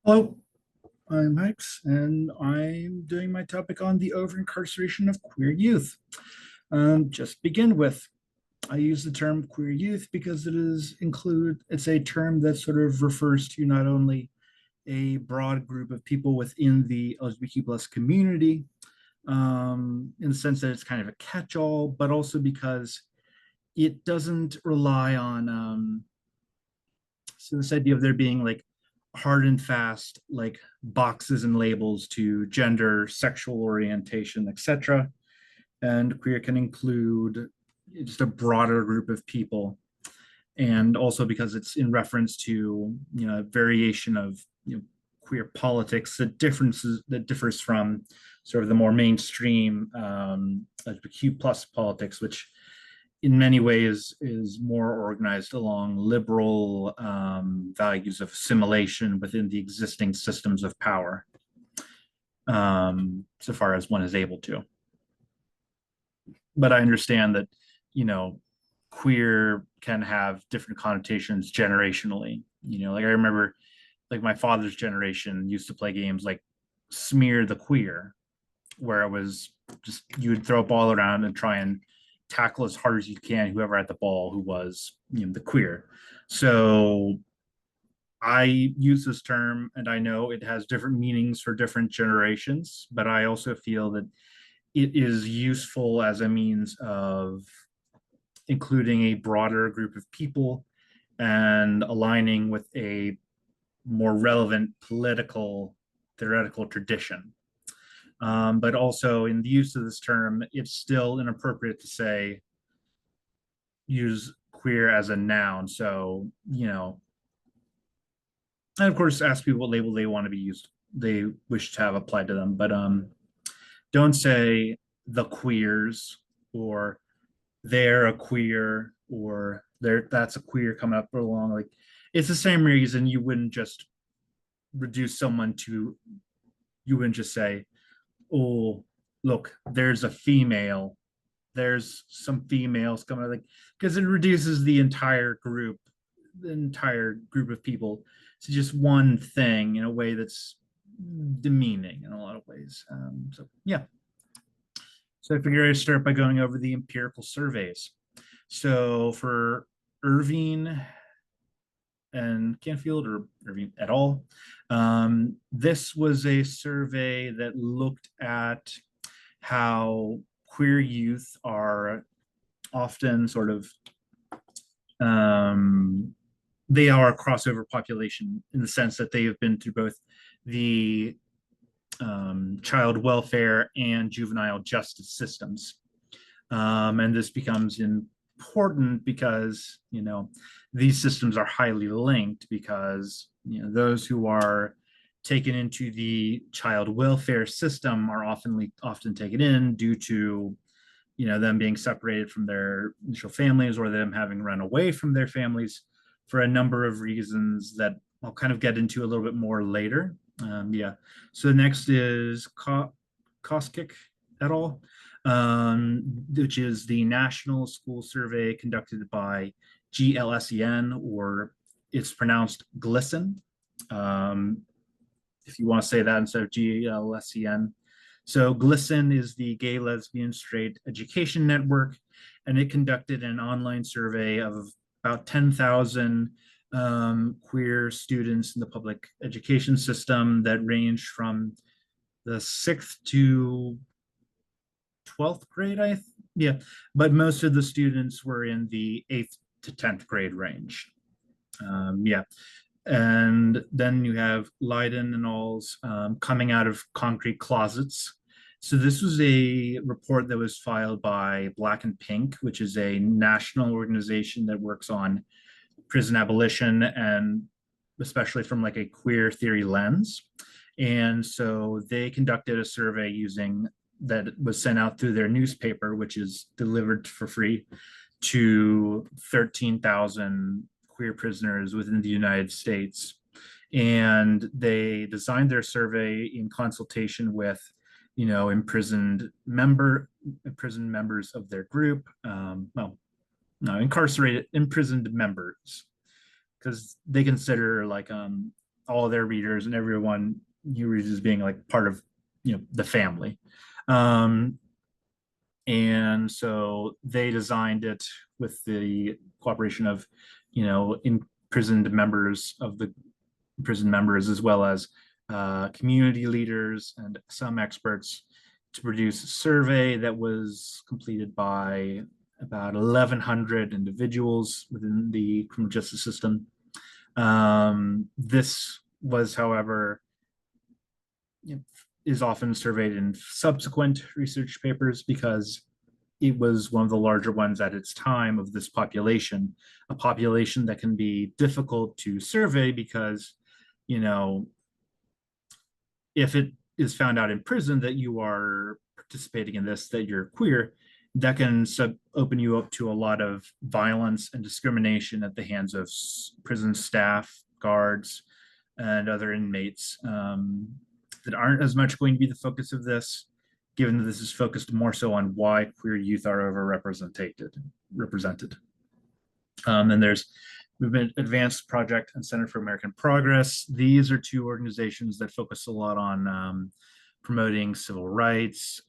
Hello, I'm Max, and I'm doing my topic on the over incarceration of queer youth. Just begin with, I use the term queer youth because it's a term that sort of refers to not only a broad group of people within the LGBTQ plus community, in the sense that it's kind of a catch-all, but also because it doesn't rely on so this idea of there being like hard and fast like boxes and labels to gender, sexual orientation, etc. And queer can include just a broader group of people. And also because it's in reference to a variation of queer politics that differs from sort of the more mainstream LGBTQ plus politics, which in many ways is more organized along liberal values of assimilation within the existing systems of power, so far as one is able to. But I understand that, you know, queer can have different connotations generationally. Like I remember, like my father's generation used to play games like Smear the Queer, where it was just you would throw a ball around and try and tackle as hard as you can whoever had the ball who was the queer. So I use this term and I know it has different meanings for different generations, but I also feel that it is useful as a means of including a broader group of people and aligning with a more relevant political theoretical tradition. But also in the use of this term, it's still inappropriate to say use queer as a noun. So, and of course ask people what label they want to be used, they wish to have applied to them. But don't say the queers or they're a queer or that's a queer coming up along. Like it's the same reason you wouldn't just say, oh, look, there's a female, there's some females coming, like, because it reduces the entire group of people to just one thing in a way that's demeaning in a lot of ways. So yeah, so I figured I'd start by going over the empirical surveys. So for Irving and Canfield, or Irving et al., this was a survey that looked at how queer youth are often sort of they are a crossover population in the sense that they have been through both the child welfare and juvenile justice systems. And this becomes important because, these systems are highly linked because, those who are taken into the child welfare system are often taken in due to, them being separated from their initial families or them having run away from their families for a number of reasons that I'll kind of get into a little bit more later. Yeah. So next is Koskik et al., which is the National School Survey conducted by GLSEN, or it's pronounced GLSEN, if you want to say that instead of GLSEN. So GLSEN is the Gay, Lesbian, Straight Education Network, and it conducted an online survey of about 10,000 queer students in the public education system that ranged from the 6th to 12th grade, but most of the students were in the 8th to 10th grade range. Yeah. And then you have Leiden and all's coming out of concrete closets. So this was a report that was filed by Black and Pink, which is a national organization that works on prison abolition and especially from like a queer theory lens. And so they conducted a survey that was sent out through their newspaper, which is delivered for free to 13,000 queer prisoners within the United States. And they designed their survey in consultation with, imprisoned members of their group. Incarcerated, imprisoned members, because they consider like all their readers and everyone you reads as being like part of the family. Um, and so they designed it with the cooperation of imprisoned members of the prison members, as well as community leaders and some experts, to produce a survey that was completed by about 1,100 individuals within the criminal justice system. This was, however, is often surveyed in subsequent research papers because it was one of the larger ones at its time of this population, a population that can be difficult to survey because, if it is found out in prison that you are participating in this, that you're queer, that can open you up to a lot of violence and discrimination at the hands of prison staff, guards, and other inmates that aren't as much going to be the focus of this, given that this is focused more so on why queer youth are represented. And there's Movement Advanced Project and Center for American Progress. These are two organizations that focus a lot on promoting civil rights,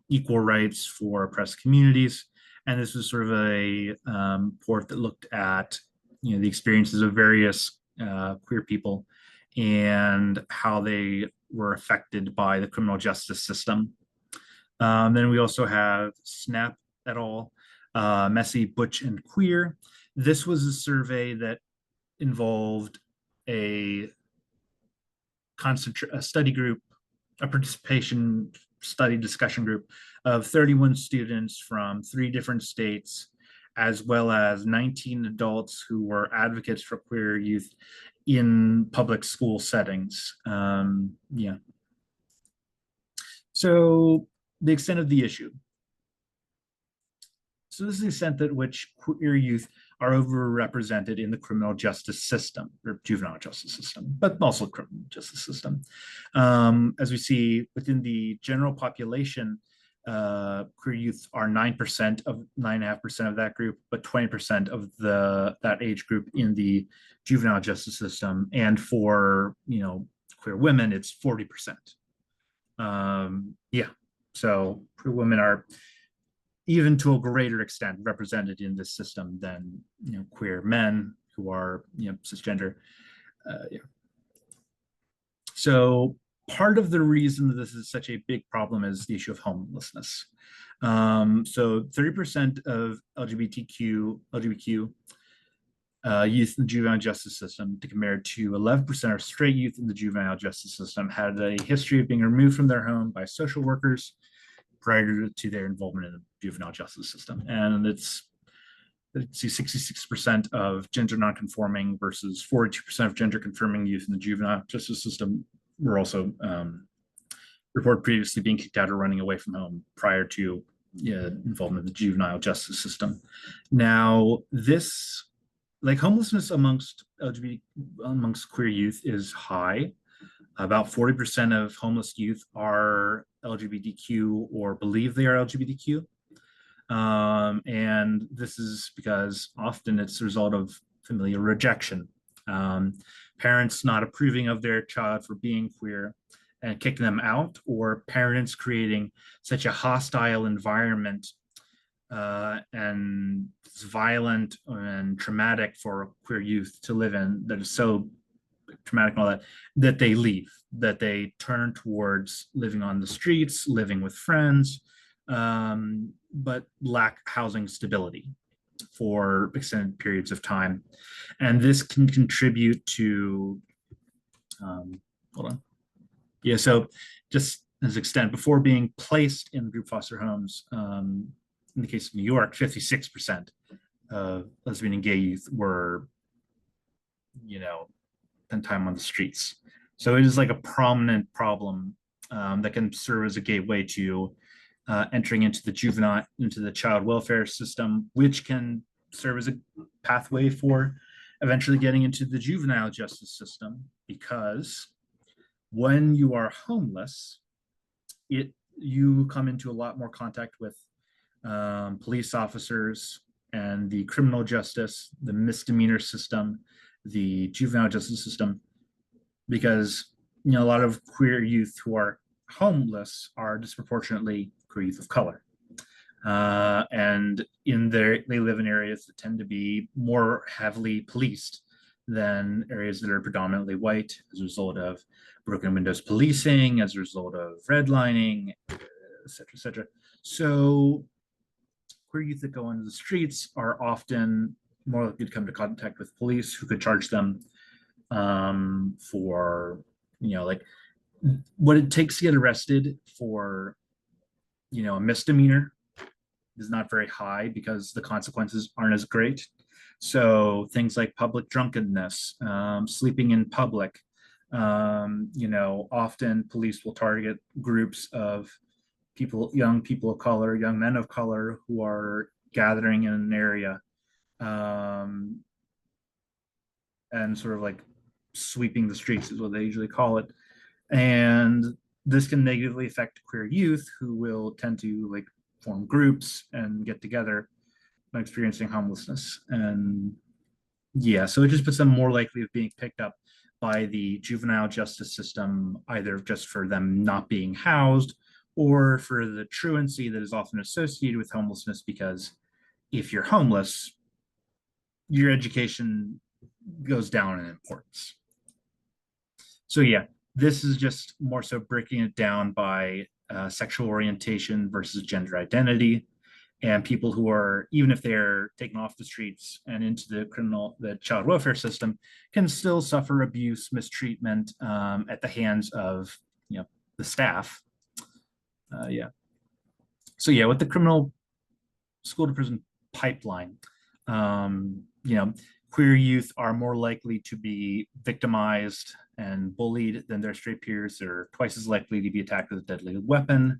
equal rights for oppressed communities. And this was sort of a report that looked at the experiences of various queer people and how they were affected by the criminal justice system. Then we also have SNAP et al., Messy, Butch, and Queer. This was a survey that involved a study group, a participation study discussion group of 31 students from 3 different states, as well as 19 adults who were advocates for queer youth in public school settings. So the extent of the issue. So this is the extent at which queer youth are overrepresented in the criminal justice system, or juvenile justice system, but also criminal justice system. As we see within the general population, queer youth are 9.5% of that group, but 20% of that age group in the juvenile justice system. And for queer women, it's 40%. So queer women are even to a greater extent represented in this system than queer men who are cisgender. So part of the reason that this is such a big problem is the issue of homelessness. So 30% of LGBTQ youth in the juvenile justice system, compared to 11% of straight youth in the juvenile justice system, had a history of being removed from their home by social workers prior to their involvement in the juvenile justice system. And let's see 66% of gender nonconforming versus 42% of gender confirming youth in the juvenile justice system were also reported previously being kicked out or running away from home prior to involvement in the juvenile justice system. Now, this, like homelessness amongst queer youth, is high. About 40% of homeless youth are LGBTQ or believe they are LGBTQ. And this is because often it's a result of familial rejection. Parents not approving of their child for being queer and kicking them out, or parents creating such a hostile environment and it's violent and traumatic for queer youth to live in, that is so traumatic and all that they leave, that they turn towards living on the streets, living with friends, but lack housing stability for extended periods of time. And this can contribute to, so just as extent, before being placed in group foster homes, in the case of New York, 56% of lesbian and gay youth were, spend time on the streets. So it is like a prominent problem that can serve as a gateway to entering into the child welfare system, which can serve as a pathway for eventually getting into the juvenile justice system. Because when you are homeless, you come into a lot more contact with police officers and the criminal justice, the misdemeanor system, the juvenile justice system because a lot of queer youth who are homeless are disproportionately queer youth of color. And they live in areas that tend to be more heavily policed than areas that are predominantly white as a result of broken windows policing, as a result of redlining, et cetera, et cetera. So queer youth that go into the streets are often more likely to come to contact with police who could charge them for, like what it takes to get arrested for, a misdemeanor is not very high because the consequences aren't as great. So things like public drunkenness, sleeping in public, often police will target groups of people, young people of color, young men of color who are gathering in an area, and sort of like sweeping the streets is what they usually call it. And this can negatively affect queer youth who will tend to like form groups and get together when experiencing homelessness. And yeah, so it just puts them more likely of being picked up by the juvenile justice system, either just for them not being housed or for the truancy that is often associated with homelessness. Because if you're homeless, your education goes down in importance. So yeah, this is just more so breaking it down by sexual orientation versus gender identity, and people who are, even if they're taken off the streets and into the child welfare system, can still suffer abuse, mistreatment at the hands of the staff. Yeah. So yeah, with the criminal school to prison pipeline, queer youth are more likely to be victimized and bullied than their straight peers. They're twice as likely to be attacked with a deadly weapon.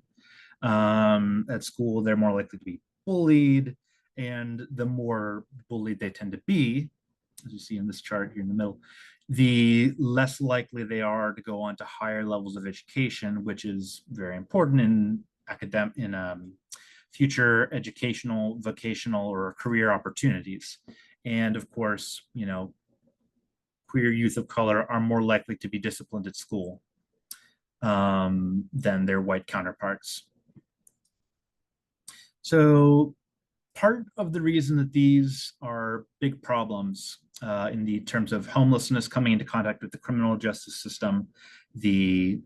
At school, they're more likely to be bullied, and the more bullied they tend to be, as you see in this chart here in the middle, the less likely they are to go on to higher levels of education, which is very important in future educational, vocational, or career opportunities. And of course, queer youth of color are more likely to be disciplined at school than their white counterparts. So part of the reason that these are big problems in the terms of homelessness coming into contact with the criminal justice system, the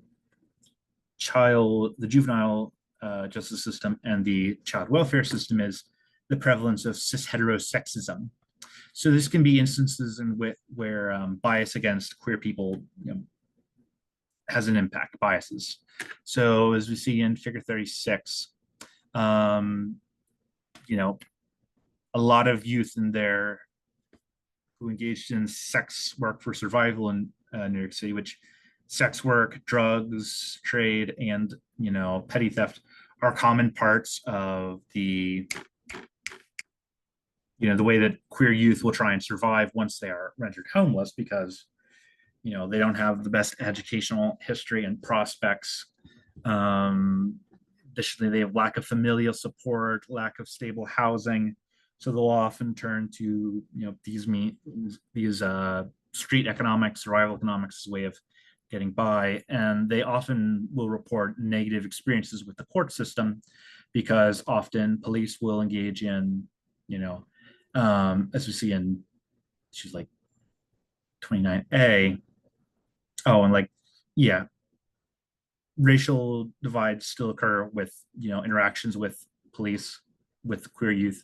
juvenile justice system, and the child welfare system is the prevalence of cis heterosexism. So this can be instances where bias against queer people has an impact, biases. So as we see in figure 36, a lot of youth in there who engaged in sex work for survival in New York City, which sex work, drugs, trade, and petty theft are common parts of the way that queer youth will try and survive once they are rendered homeless, because they don't have the best educational history and prospects. Additionally, they have lack of familial support, lack of stable housing, so they'll often turn to these street economics, survival economics as a way of getting by, and they often will report negative experiences with the court system because often police will engage in as we see in she's like 29A. Oh, and yeah, racial divides still occur with interactions with police, with queer youth,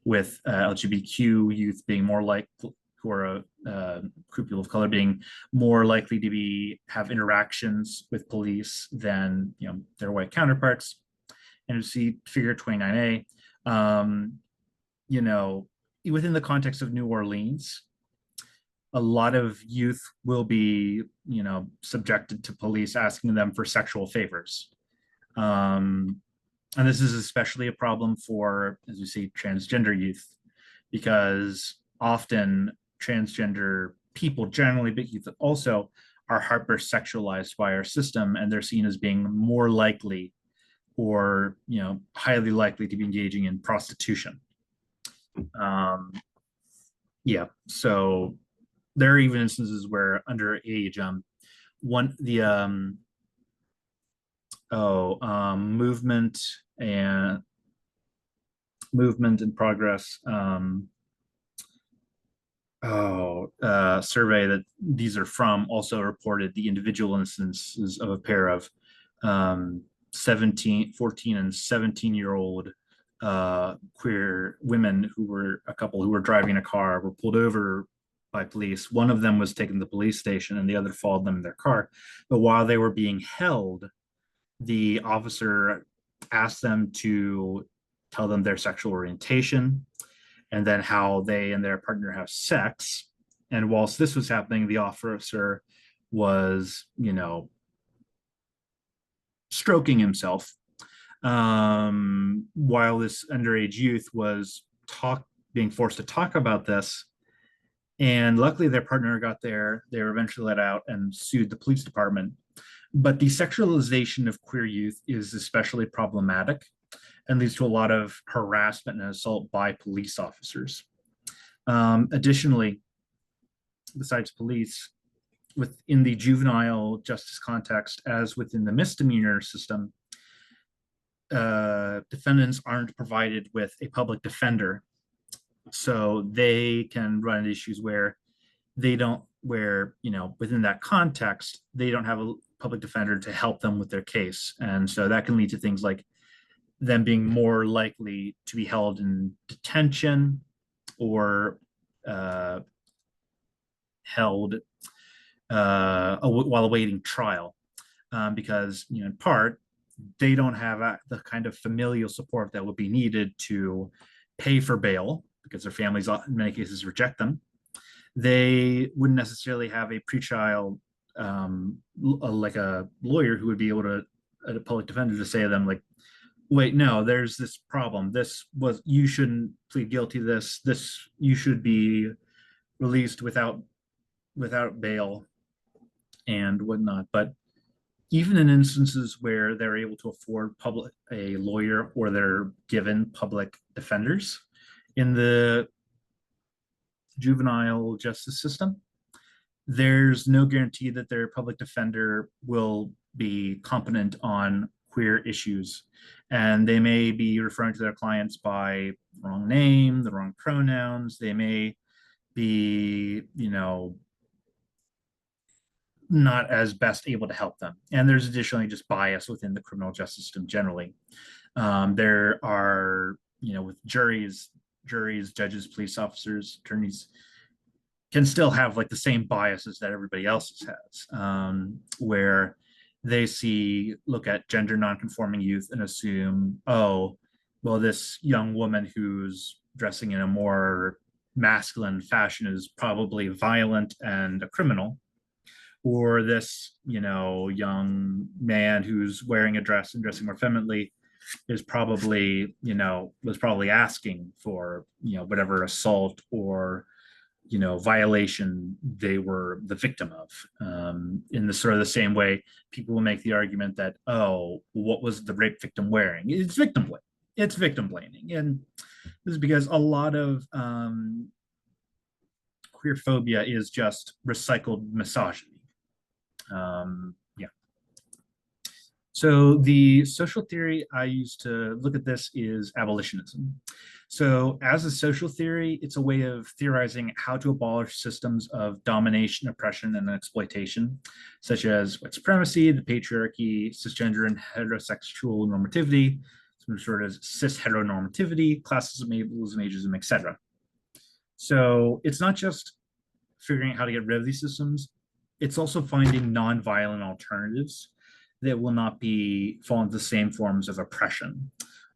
with LGBTQ youth being more like who are queer people of color being more likely to have interactions with police than their white counterparts. And you see figure 29A, within the context of New Orleans, a lot of youth will be, subjected to police asking them for sexual favors. And this is especially a problem for, as we see, transgender youth, because often transgender people generally, but youth also, are hypersexualized by our system, and they're seen as being more likely or, highly likely to be engaging in prostitution. Yeah, so there are even instances where underage, one the movement and movement in progress survey that these are from also reported the individual instances of a pair of um, 17, 14 and 17-year-old queer women who were a couple who were driving a car, were pulled over by police. One of them was taken to the police station and the other followed them in their car. But while they were being held, the officer asked them to tell them their sexual orientation and then how they and their partner have sex. And whilst this was happening, the officer was, stroking himself while this underage youth was being forced to talk about this. And luckily, their partner got there. They were eventually let out and sued the police department. But the sexualization of queer youth is especially problematic and leads to a lot of harassment and assault by police officers. Additionally, besides police, within the juvenile justice context, as within the misdemeanor system, defendants aren't provided with a public defender. So they can run into issues where they don't, within that context, they don't have a public defender to help them with their case. And so that can lead to things like them being more likely to be held in detention or held while awaiting trial, because in part they don't have the kind of familial support that would be needed to pay for bail because their families in many cases reject them. They wouldn't necessarily have a pretrial like a lawyer who would be able to, a public defender, to say to them like, wait, no, there's this problem, you shouldn't plead guilty to this, you should be released without bail and whatnot. But even in instances where they're able to afford a lawyer or they're given public defenders in the juvenile justice system, there's no guarantee that their public defender will be competent on queer issues. And they may be referring to their clients by the wrong name, the wrong pronouns. They may be, not as best able to help them. And there's additionally just bias within the criminal justice system generally. There are, with juries, judges, police officers, attorneys can still have like the same biases that everybody else has, where they look at gender nonconforming youth and assume, oh, well, this young woman who's dressing in a more masculine fashion is probably violent and a criminal, or this, young man who's wearing a dress and dressing more femininely is probably, was probably asking for, whatever assault or, violation they were the victim of. In the sort of the same way, people will make the argument that, oh, what was the rape victim wearing? It's victim blaming. It's victim blaming. And this is because a lot of queer phobia is just recycled misogyny. Yeah. So the social theory I use to look at this is abolitionism. So as a social theory, it's a way of theorizing how to abolish systems of domination, oppression, and exploitation, such as white supremacy, the patriarchy, cisgender and heterosexual normativity, some sort of cis heteronormativity, classism, ableism, ageism, etc. So it's not just figuring out how to get rid of these systems, it's also finding non-violent alternatives that will not fall into the same forms of oppression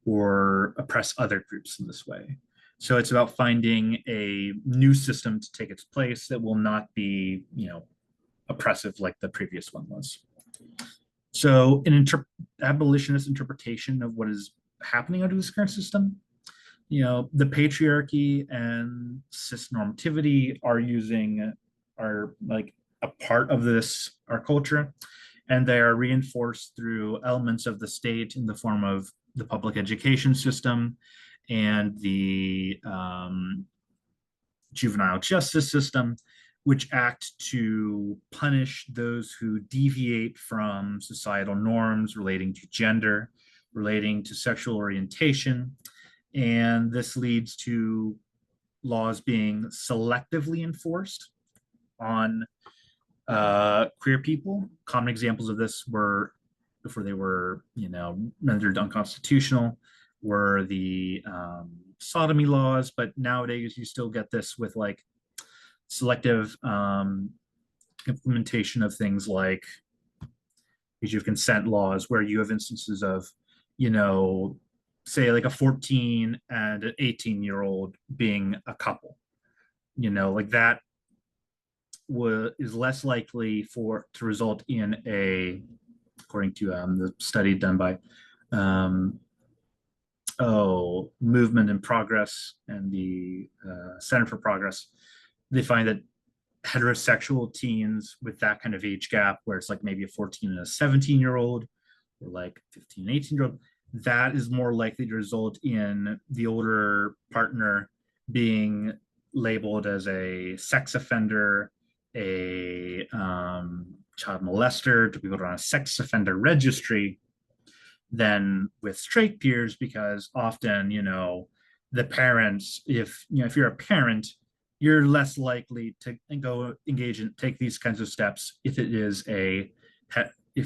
or oppress other groups in this way. So it's about finding a new system to take its place that will not be, oppressive like the previous one was. So an abolitionist interpretation of what is happening under this current system, the patriarchy and cis normativity are like a part of our culture, and they are reinforced through elements of the state in the form of the public education system and the juvenile justice system, which act to punish those who deviate from societal norms relating to gender, relating to sexual orientation. And this leads to laws being selectively enforced on queer people. Common examples of this were, before they were, rendered unconstitutional, were the sodomy laws. But nowadays, you still get this with like selective implementation of things like issue of consent laws, where you have instances of, you know, say like a 14 and an 18-year-old being a couple, like that is less likely to result in according to the study done by Movement and Progress and the Center for Progress. They find that heterosexual teens with that kind of age gap, where it's like maybe a 14 and a 17-year-old, or like 15 and 18-year-old, that is more likely to result in the older partner being labeled as a sex offender, a child molester, to be put on a sex offender registry, than with straight peers, because often, the parents, if you're a parent, you're less likely to go engage and take these kinds of steps if it is if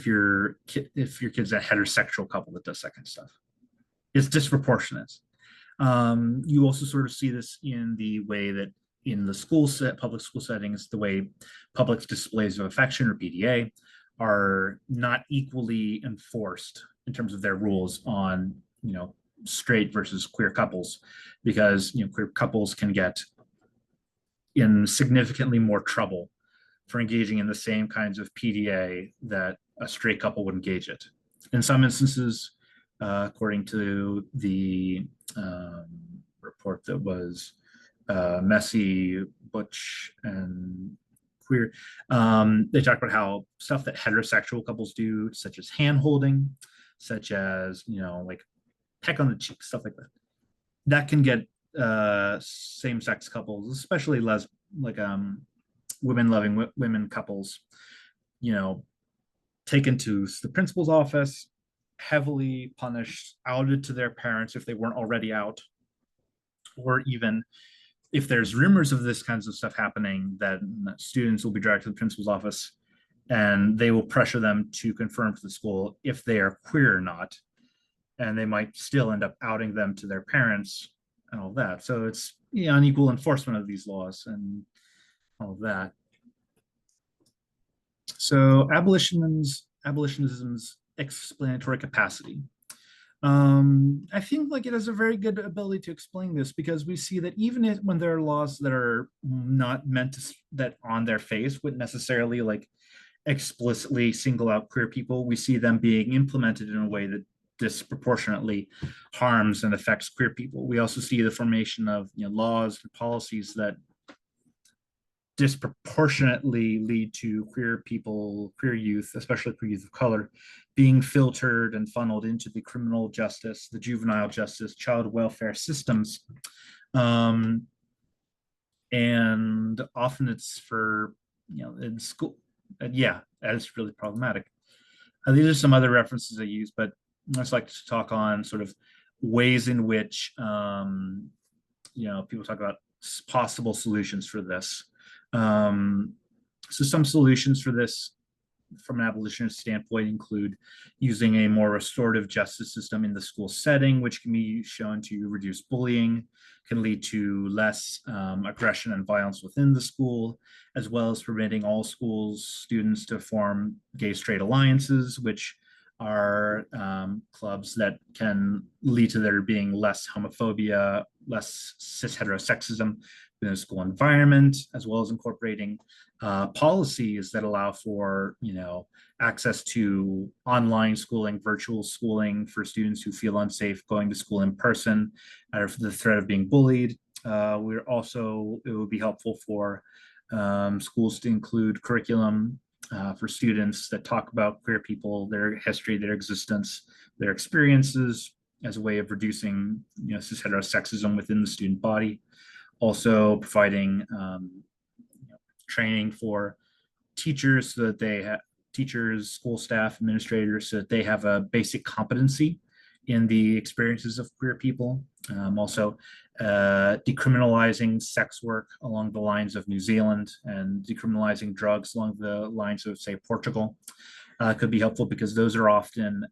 your kid's a heterosexual couple that does that kind of stuff. It's disproportionate. You also sort of see this in the way that in the public school settings, the way public displays of affection, or PDA, are not equally enforced in terms of their rules on, straight versus queer couples, because, queer couples can get in significantly more trouble for engaging in the same kinds of PDA that a straight couple would engage it. In some instances, according to the report that was Messy, Butch, and Queer, they talk about how stuff that heterosexual couples do, such as hand holding, such as, like peck on the cheek, stuff like that, that can get same-sex couples, especially women-loving women couples, taken to the principal's office, heavily punished, outed to their parents if they weren't already out, or even if there's rumors of this kinds of stuff happening, then students will be dragged to the principal's office and they will pressure them to confirm to the school if they are queer or not. And they might still end up outing them to their parents and all that. So it's unequal enforcement of these laws and all of that. So abolitionism's explanatory capacity. I think like it has a very good ability to explain this, because we see that even when there are laws that are not meant to, that on their face wouldn't necessarily like explicitly single out queer people, we see them being implemented in a way that disproportionately harms and affects queer people. We also see the formation of laws and policies that disproportionately lead to queer people, queer youth, especially queer youth of color, being filtered and funneled into the criminal justice, the juvenile justice, child welfare systems. And often it's for, in school. Yeah, that is really problematic. These are some other references I use, but I just like to talk on sort of ways in which, people talk about possible solutions for this. So some solutions for this from an abolitionist standpoint include using a more restorative justice system in the school setting, which can be shown to reduce bullying, can lead to less aggression and violence within the school, as well as permitting all schools students to form gay-straight alliances, which are clubs that can lead to there being less homophobia, less cis heterosexism within a school environment, as well as incorporating policies that allow for, access to online schooling, virtual schooling for students who feel unsafe going to school in person or for the threat of being bullied. It would be helpful for schools to include curriculum for students that talk about queer people, their history, their existence, their experiences, as a way of reducing, cis heterosexism within the student body. Also providing training for teachers so that they have teachers, school staff, administrators, so that they have a basic competency in the experiences of queer people. Also, decriminalizing sex work along the lines of New Zealand and decriminalizing drugs along the lines of, say, Portugal could be helpful, because those are often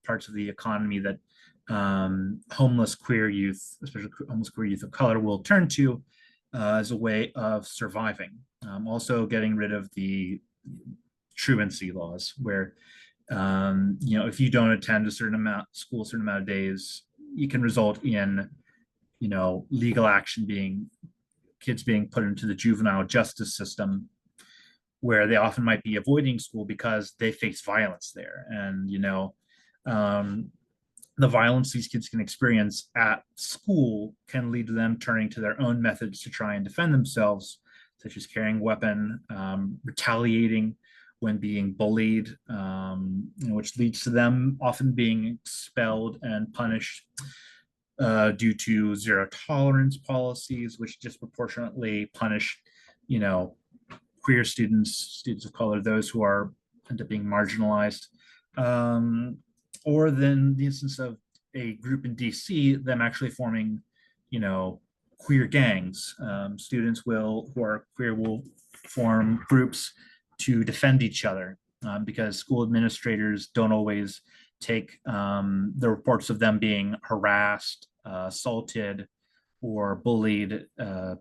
parts of the economy that homeless queer youth, especially homeless queer youth of color, will turn to as a way of surviving. Also, getting rid of the truancy laws, where if you don't attend a certain amount school, a certain amount of days, you can result in legal action, being kids being put into the juvenile justice system, where they often might be avoiding school because they face violence there. And the violence these kids can experience at school can lead to them turning to their own methods to try and defend themselves, such as carrying a weapon, retaliating when being bullied, which leads to them often being expelled and punished due to zero tolerance policies, which disproportionately punish, queer students of color, those who end up being marginalized. Or then the instance of a group in DC, them actually forming, queer gangs. Students who are queer will form groups to defend each other, because school administrators don't always take the reports of them being harassed, assaulted, or bullied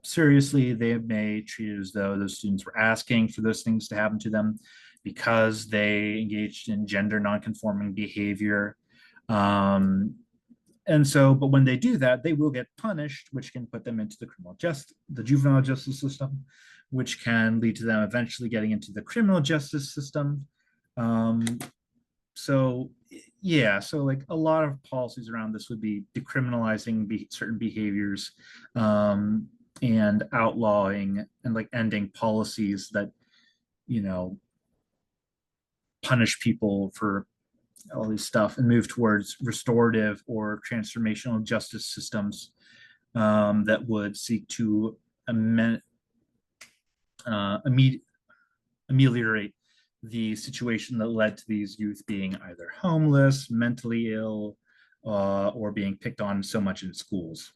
seriously. They may treat it as though those students were asking for those things to happen to them because they engaged in gender nonconforming behavior. But when they do that, they will get punished, which can put them into the juvenile justice system, which can lead to them eventually getting into the criminal justice system. So like a lot of policies around this would be decriminalizing certain behaviors, and outlawing and like ending policies that punish people for all this stuff, and move towards restorative or transformational justice systems that would seek to ameliorate the situation that led to these youth being either homeless, mentally ill, or being picked on so much in schools.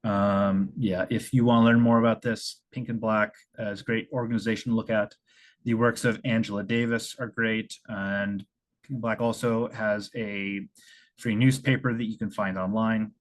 If you want to learn more about this, Pink and Black is a great organization to look at. The works of Angela Davis are great, and Pink and Black also has a free newspaper that you can find online.